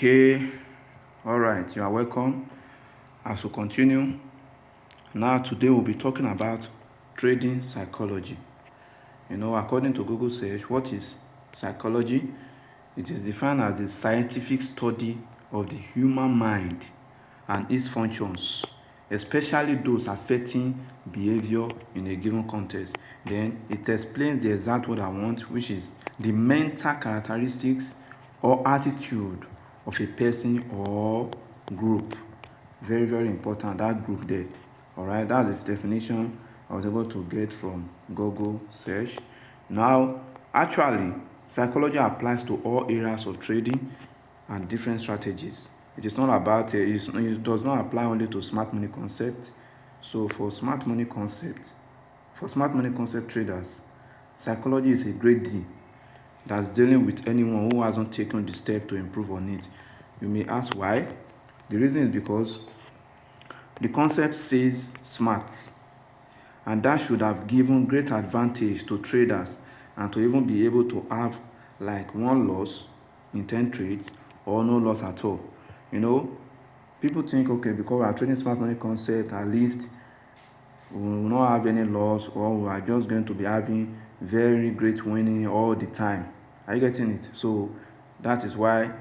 Okay, all right, you are welcome. As we continue, now today we'll be talking about trading psychology. According to Google search, what is psychology? It is defined as the scientific study of the human mind and its functions, especially those affecting behavior in a given context. Then it explains the exact word I want, which is the mental characteristics or attitude of a person or group. Very, very important, that group there. All right, that's the definition I was able to get from Google search. Now, actually, psychology applies to all areas of trading and different strategies. It is not about it does not apply only to smart money concepts. So for smart money concept traders, psychology is a great deal that's dealing with anyone who hasn't taken the step to improve on it. You may ask why. The reason is because the concept says smart, and that should have given great advantage to traders and to even be able to have like one loss in 10 trades or no loss at all. People think, okay, because we are trading smart money concept, at least we will not have any loss, or we are just going to be having very great winning all the time. Are you getting it? So that is why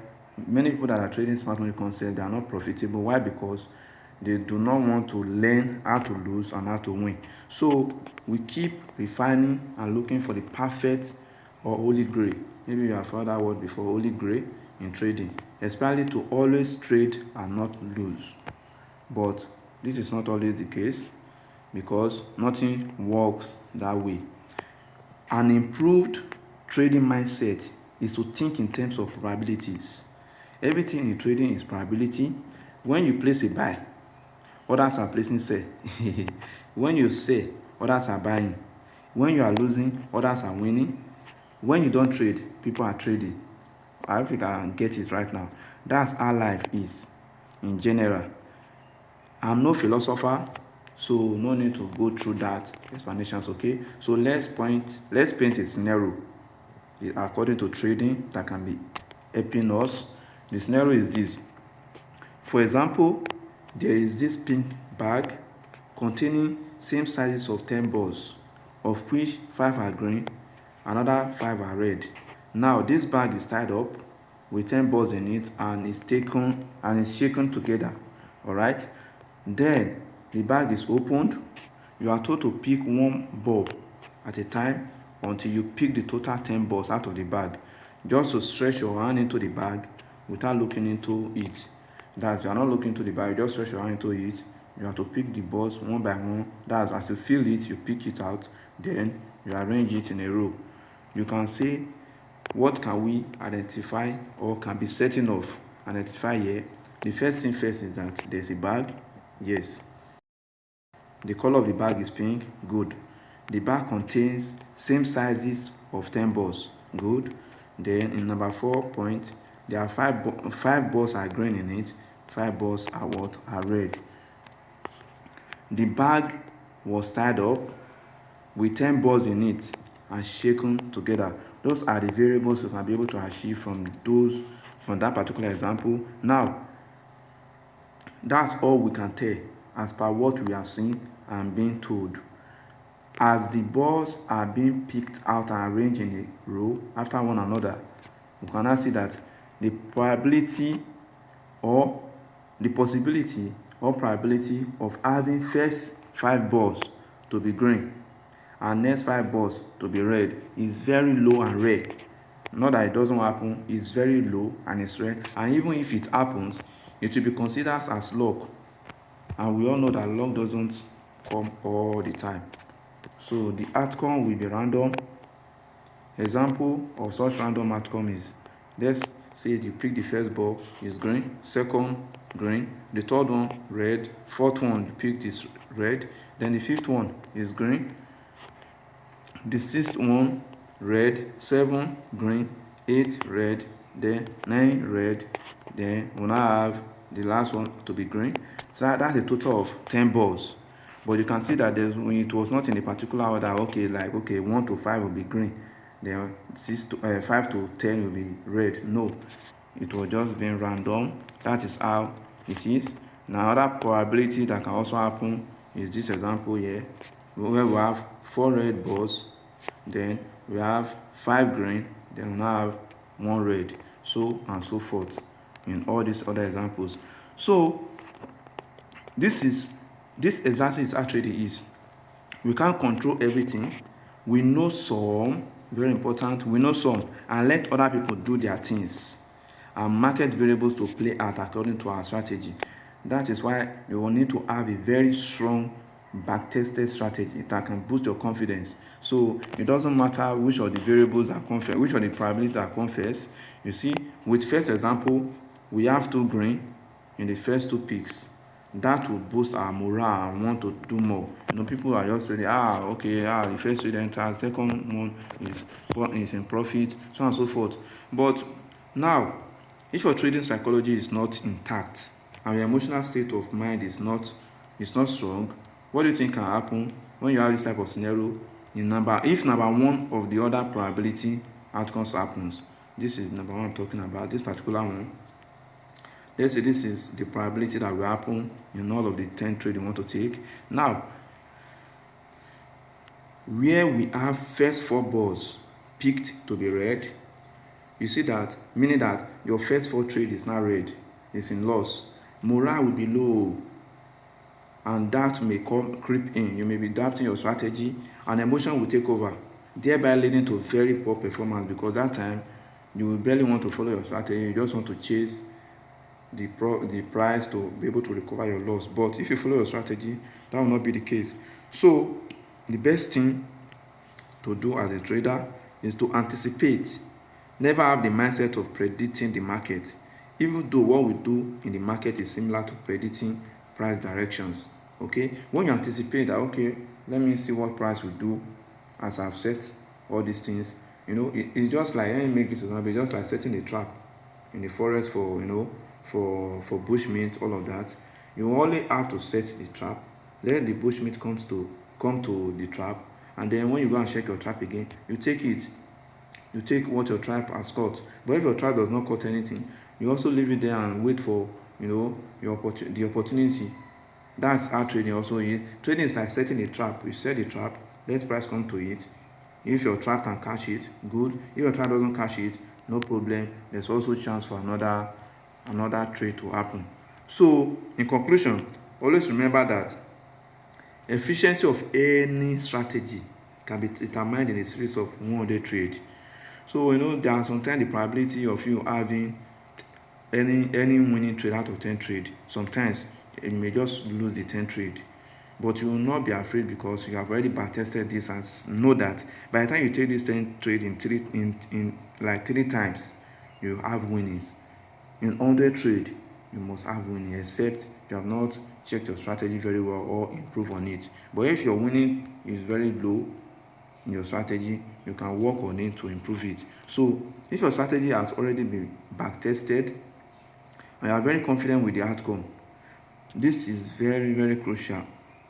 many people that are trading smart money concept, they are not profitable. Why? Because they do not want to learn how to lose and how to win. So we keep refining and looking for the perfect or holy grail. Maybe you have heard that word before, holy grail in trading, especially to always trade and not lose. But this is not always the case, because nothing works that way. An improved trading mindset is to think in terms of probabilities. Everything in trading is probability. When you place a buy, others are placing sell. When you sell, others are buying. When you are losing, others are winning. When you don't trade, people are trading. I hope you can get it right now. That's how life is in general. I'm no philosopher, so no need to go through that explanations, okay? So let's paint a scenario according to trading that can be helping us. The scenario is this. For example, there is this pink bag containing same sizes of 10 balls, of which 5 are green, another 5 are red. Now this bag is tied up with 10 balls in it and is shaken together. All right. Then the bag is opened. You are told to pick one ball at a time until you pick the total 10 balls out of the bag. Just to stretch your hand into the bag without looking into it. That's, you are not looking into the bag, you just stretch your hand into it. You have to pick the balls one by one. That's, as you feel it, you pick it out. Then you arrange it in a row. You can see what can we identify or can be certain of identify here. The first thing first is that there's a bag. Yes. The color of the bag is pink. Good. The bag contains same sizes of 10 balls. Good. Then in number 4 point, there are five balls are green in it. 5 balls are what? Are red. The bag was tied up with 10 balls in it and shaken together. Those are the variables you can be able to achieve from that particular example. Now, that's all we can tell as per what we have seen and been told. As the balls are being picked out and arranged in a row after one another, we can now see that the probability or the possibility or probability of having first 5 balls to be green and next 5 balls to be red is very low and rare. Not that it doesn't happen, it's very low and it's rare. And even if it happens, it will be considered as luck. And we all know that luck doesn't come all the time. So the outcome will be random. Example of such random outcome is, let's say you pick the first ball is green, second green, the third one red, fourth one you picked is red, then the fifth one is green, the sixth one red, 7 green, 8 red, then 9 red, then we now have the last one to be green. So that's a total of 10 balls. But you can see that when it was not in a particular order, okay, 1 to 5 will be green, then 5 to 10 will be red. No, it was just being random. That is how it is. Now, other probability that can also happen is this example here, where we have 4 red balls, then we have 5 green, then we now have 1 red, so and so forth in all these other examples. So this exactly is how trading is. We can't control everything. We know some, very important, we know some, and let other people do their things and market variables to play out according to our strategy. That is why you will need to have a very strong back-tested strategy that can boost your confidence. So it doesn't matter which of the variables are come first, which of the probabilities are come first. You see, with first example, we have 2 green in the first 2 picks. That will boost our morale and want to do more. People are just ready. Okay, the first trade enters, second one is in profit, so on and so forth. But now, if your trading psychology is not intact and your emotional state of mind is not strong, what do you think can happen when you have this type of scenario? If number one of the other probability outcomes happens, this is number one I'm talking about, this particular one. Let's say this is the probability that will happen in all of the 10 trades you want to take. Now, where we have first 4 balls picked to be red, you see that, meaning that your first 4 trade is now red, it's in loss. Morale will be low, and that may creep in. You may be doubting your strategy, and emotion will take over, thereby leading to very poor performance, because that time you will barely want to follow your strategy. You just want to chase the price to be able to recover your loss. But if you follow your strategy, that will not be the case. So the best thing to do as a trader is to anticipate. Never have the mindset of predicting the market, even though what we do in the market is similar to predicting price directions. Okay, when you anticipate that, okay, let me see what price will do as I've set all these things, it's just like, let me make this example, just like setting a trap in the forest for for bushmeat, all of that. You only have to set the trap, let the bushmeat come to the trap, and then when you go and check your trap again, you take it. You take what your trap has caught. But if your trap does not caught anything, you also leave it there and wait for the opportunity. That's how trading also is. Trading is like setting a trap. You set the trap, let price come to it. If your trap can catch it, good. If your trap doesn't catch it, no problem. There's also chance for another trade to happen. So in conclusion, always remember that efficiency of any strategy can be determined in a series of 100 trades. So there are sometimes the probability of you having any winning trade out of 10 trade. Sometimes you may just lose the 10 trade, but you will not be afraid, because you have already back tested this and know that by the time you take this 10 trade in like 3 times, you have winnings. In 100 trade, you must have winning, except you have not checked your strategy very well or improve on it. But if your winning is very low in your strategy, you can work on it to improve it. So if your strategy has already been back tested and you are very confident with the outcome, this is very, very crucial.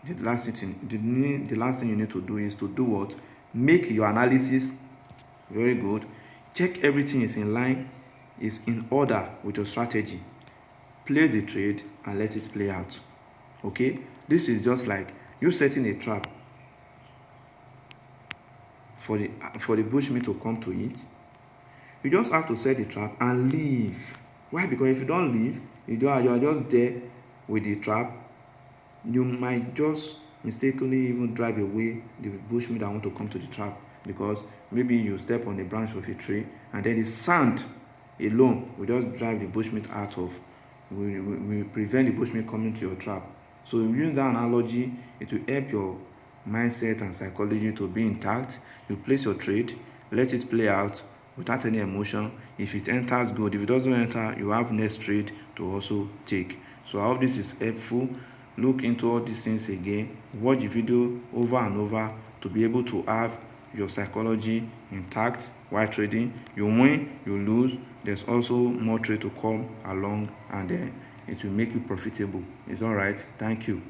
The last thing you need to do is to do what? Make your analysis very good. Check everything is in line, is in order with your strategy. Place the trade and let it play out. Okay, this is just like you setting a trap for the bushmeat to come to it. You just have to set the trap and leave. Why? Because if you don't leave, you are just there with the trap, you might just mistakenly even drive away the bushmeat that want to come to the trap, because maybe you step on the branch of a tree and then the sand alone will just drive the bushmeat out of, will prevent the bushmeat coming to your trap. So use that analogy, it will help your mindset and psychology to be intact. You place your trade, let it play out without any emotion. If it enters, good. If it doesn't enter, you have next trade to also take. So I hope this is helpful. Look into all these things again, watch the video over and over to be able to have your psychology intact while trading. You win, you lose, there's also more trade to come along, and then it will make you profitable. It's all right. Thank you.